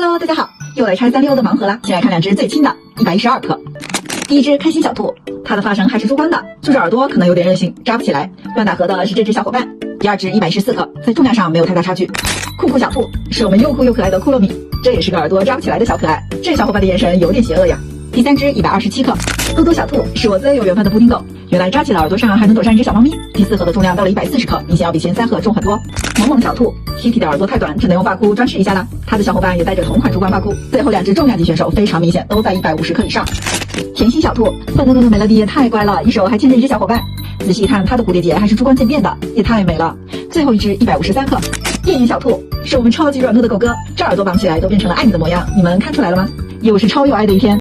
Hello， 大家好，又来拆365的盲盒啦！先来看两只最轻的，112克。第一只开心小兔，它的发绳还是珠光的，就是耳朵可能有点任性，扎不起来。乱打盒的是这只小伙伴。第二只114克，在重量上没有太大差距。酷酷小兔是我们又酷又可爱的库洛米，这也是个耳朵扎不起来的小可爱。这小伙伴的眼神有点邪恶呀。第三只127克，多多小兔是我最有缘分的布丁狗，原来扎起了耳朵上还能躲上一只小猫咪。第4盒的重量到了140克，明显要比前3盒重很多。萌萌小兔 Kitty 的耳朵太短，只能用发箍装饰一下啦。它的小伙伴也带着同款珠光发箍。最后2只重量级选手非常明显，都在150克以上。甜心小兔笨嘟嘟的美乐蒂也太乖了，一手还牵着一只小伙伴。仔细一看，它的蝴蝶结还是珠光渐变的，也太美了。最后一只153克，电影小兔是我们超级软糯的狗哥，这耳朵绑起来都变成了爱你的模样，你们看出来了吗？又是超有爱的一天。